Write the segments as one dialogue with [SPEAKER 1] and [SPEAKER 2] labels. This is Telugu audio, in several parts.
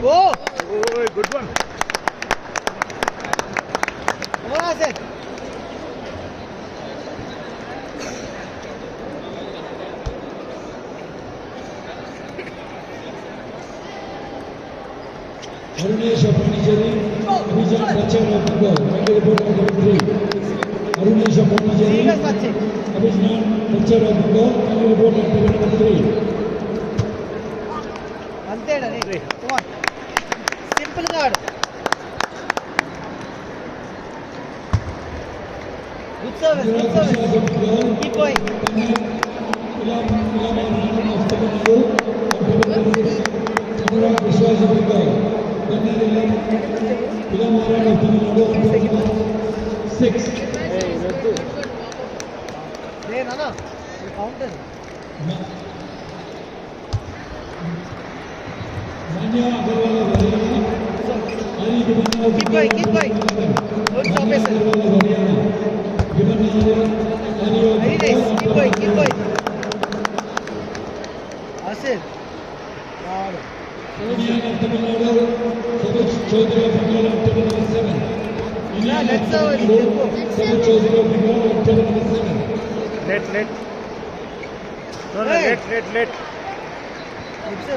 [SPEAKER 1] Oh!
[SPEAKER 2] Oh, good one.
[SPEAKER 1] What was it?
[SPEAKER 3] Arunesh Pondicherry, Abhijan Bachchan of Bengal, Bengal report number 3. Arunesh Pondicherry, Abhijan Bachchan of Bengal, Bengal report number 3.
[SPEAKER 1] అంతేడని come on. Simple గా ఆడు. Good service, good service. Keep going. Hey, Nana, you counted. Keep going, keep going. Good service. Very nice. Keep going, keep going. Asil. Wow. Yeah, let's go.
[SPEAKER 2] Let. No,
[SPEAKER 1] Hey.
[SPEAKER 2] let.
[SPEAKER 1] Let's go.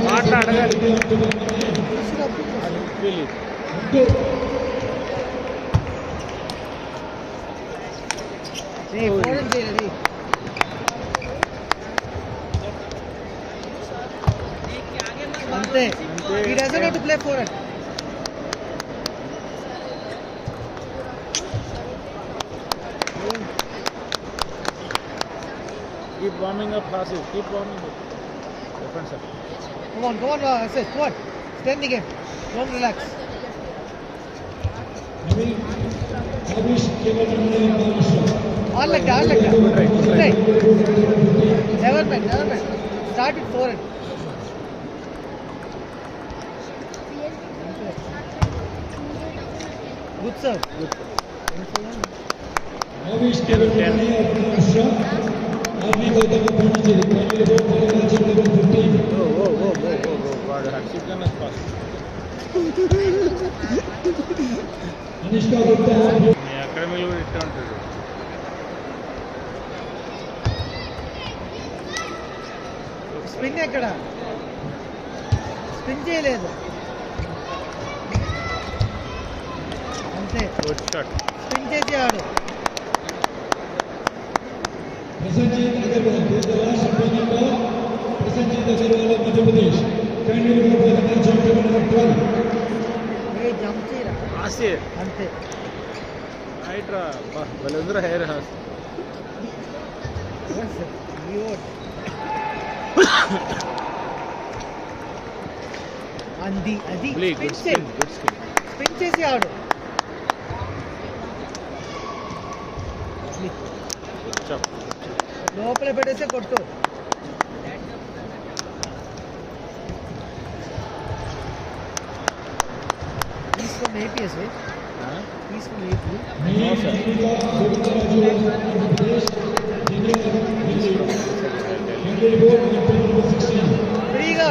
[SPEAKER 2] మాట్లాడగాలి
[SPEAKER 1] Hey, foreign చేయలేదు. అంతే. He doesn't have to play foreign.
[SPEAKER 2] Keep warming up classes. Keep warming up. Defense up.
[SPEAKER 1] Come on, Asil. Come on. Stay in the game. Don't relax. All like that. Right. Never mind. Start with foreign. Good serve.
[SPEAKER 2] వాడు హర్షిత్ కన్నా ఫాస్ట్ మీ అకాడమీలో కూడా ఇట్లా ఉంటాడు
[SPEAKER 1] స్పిన్ ఎక్కడ స్పిన్ చేయలేదు అంతే
[SPEAKER 2] గుడ్ షాట్
[SPEAKER 1] స్పిన్ చేసి ఆడు
[SPEAKER 3] Prasenjit Agarwal, who is the last opponent of Prasenjit Agarwal of Madhya Pradesh. Kindly report for the match of table number 12.
[SPEAKER 1] A jump చేయరా
[SPEAKER 2] ఆసే
[SPEAKER 1] అంతే
[SPEAKER 2] రైట్ రా వాళ్ళందరూ హెయిర్ హాస్
[SPEAKER 1] అది స్పిన్ చేసి ఆడు లోపల పెట్టేస్తే కొట్టు తీసుకుని ఏపీఎస్ తీసుకుని ఏపీ ఫ్రీగా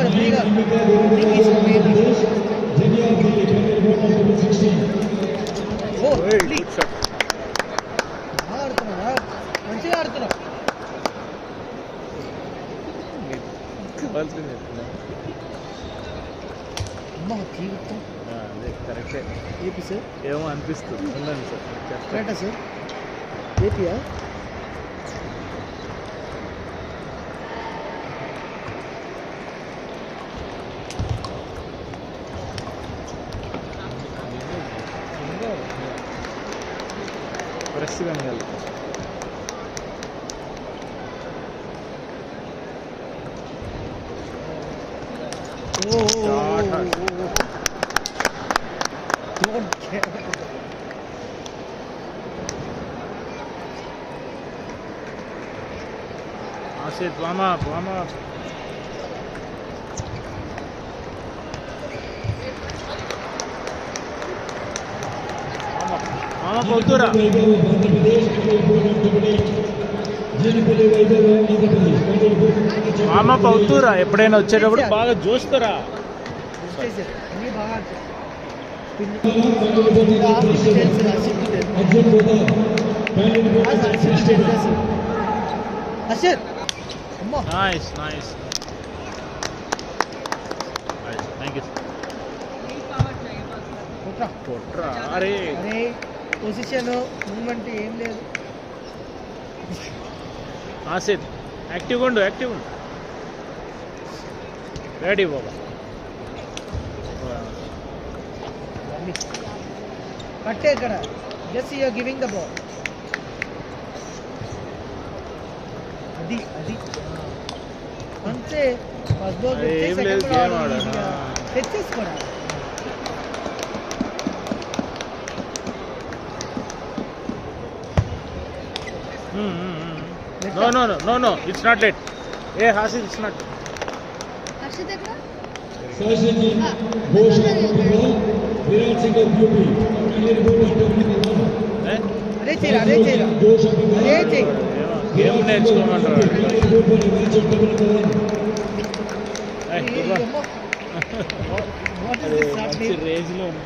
[SPEAKER 1] ఆడుతున్నావా మంచిగా ఆడుతున్నావు అమ్మ జీవితం
[SPEAKER 2] అదే కరెక్టే
[SPEAKER 1] ఏపీ సార్
[SPEAKER 2] ఏమో అనిపిస్తుంది ఉండండి సార్
[SPEAKER 1] కరెక్టా సార్ ఏపీయా
[SPEAKER 2] ఫ్రెష్గా మిగాలి
[SPEAKER 1] Don't care.
[SPEAKER 2] Asit, warm up. మామ పొద్దురా
[SPEAKER 3] Vaibhav Andhra Pradesh final report Andhra Pradesh Jeenapalli Vaibhav Andhra Pradesh final report
[SPEAKER 2] మామ పొద్దురా ఎప్పుడైనా వచ్చేటప్పుడు బాగా చూస్తారా
[SPEAKER 1] అన్నీ బాగా ఆడతారు.
[SPEAKER 3] ఫైనల్ రిపోర్ట్
[SPEAKER 1] తెలుసు హర్షిత్ తెలుసు.
[SPEAKER 3] అర్జున్ బోధా ఫైనల్ రిపోర్ట్
[SPEAKER 1] హర్షిత్ తెలుసు. హర్షిత్ అమ్మో
[SPEAKER 2] నైస్ నైస్ థ్యాంక్ యూ
[SPEAKER 1] కొట్రా.
[SPEAKER 2] కొట్రా అరే
[SPEAKER 1] అరే పొజిషన్ మూమెంట్ ఏం లేదు.
[SPEAKER 2] ఆసిద్ యాక్టివ్గా ఉండు యాక్టివ్ ఉండు రెడీ బాబా
[SPEAKER 1] కట్టే ఇక్కడ just you're giving the ball. అది అది అంతే. ఫస్ట్ బాల్
[SPEAKER 2] అది ఏం లేదు, game ఆడాలి.
[SPEAKER 1] తెచ్చేసుకోరా.
[SPEAKER 2] No no no no no it's not let a Hasid it's not
[SPEAKER 4] Harshit ఎక్కడ
[SPEAKER 3] Saraswati Ghosh football Virat Singh of UP final report Andhra Pradesh
[SPEAKER 1] అదే చేయరా అదే చేయరా
[SPEAKER 3] ఘోష్
[SPEAKER 1] అదే చేయి.
[SPEAKER 2] గేమ్ నేర్చుకోమంటారు
[SPEAKER 3] final report match of number 1
[SPEAKER 1] what is this
[SPEAKER 2] మంచి
[SPEAKER 1] హ్యాపెనింగ్?
[SPEAKER 2] రేంజ్లో ఉంది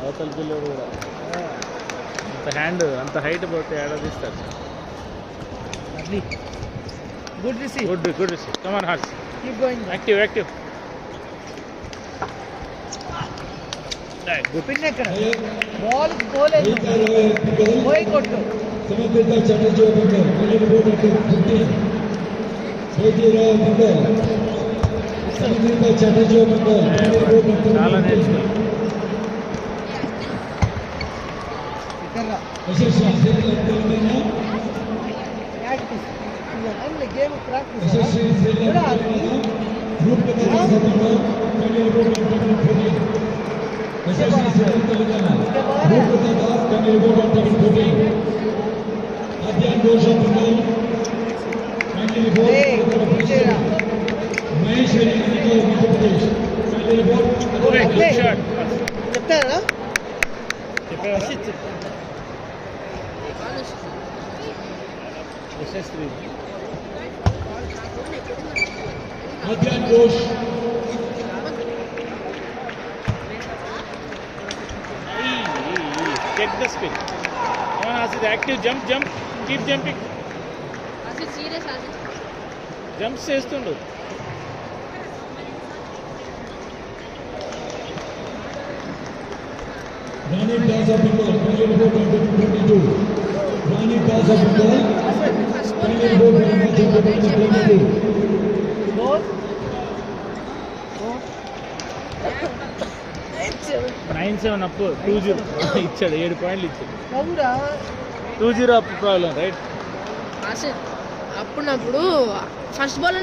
[SPEAKER 2] అవతల పిల్లడు కూడా అంత హ్యాండ్ అంత హైట్ పోతే ఏడాదిస్తారు
[SPEAKER 1] good receive.
[SPEAKER 2] Good good come on horse
[SPEAKER 1] keep going.
[SPEAKER 2] Active active good
[SPEAKER 1] pin ఎక్కడ బాల్ పోలేదు. పోయి కొట్టు.
[SPEAKER 3] సమర్పిత చటర్జీ బంగల్ ఫైనల్ రిపోర్ట్ ఆంధ్రప్రదేశ్ సైజీరావు బంగల్ సమర్పిత చటర్జీ బంగల్ ఫైనల్ రిపోర్ట్
[SPEAKER 2] చాలా
[SPEAKER 3] ఆంధ్రప్రదేశ్
[SPEAKER 2] నేర్చుకోవాలి
[SPEAKER 1] ఇక్కడ
[SPEAKER 3] యశస్వి శ్రీలంక తెలంగాణ
[SPEAKER 1] ప్రాక్టీస్ అంటే గేమ్ ప్రాక్టీస్.
[SPEAKER 3] యశస్వి శ్రీలంక తెలంగాణ రూపకథ బంగల్ ఫైనల్ రిపోర్ట్ ఆంధ్రప్రదేశ్ యశస్వి శ్రీలంక తెలంగాణ రూపకథ final report Andhra Pradesh Adhyan Ghosh Bengal final report Andhra Pradesh Maheshwari Anika Madhya Pradesh final report
[SPEAKER 2] good shot
[SPEAKER 1] చెప్తారా
[SPEAKER 2] చెప్పావా
[SPEAKER 1] హర్షిత్ చెప్తా.
[SPEAKER 2] Yashasvi
[SPEAKER 3] Adhyan Ghosh
[SPEAKER 2] check the spin Hasid active jump jump keep jumping
[SPEAKER 4] Harshit serious Harshit
[SPEAKER 2] jumps చేస్తుండు
[SPEAKER 3] Rani plaza Bengal final report Andhra Pradesh Rani plaza Bengal
[SPEAKER 4] first
[SPEAKER 3] final report Andhra Pradesh
[SPEAKER 1] goal
[SPEAKER 2] 9-7 అప్పు 2-0 ఇచ్చాడు 7 పాయింట్లు ఇచ్చాడు
[SPEAKER 1] అవురా
[SPEAKER 2] 2-0 అప్పు ప్రాబ్లం రైట్
[SPEAKER 4] హర్షిత్ అప్పుడు ఫస్ట్ బాల్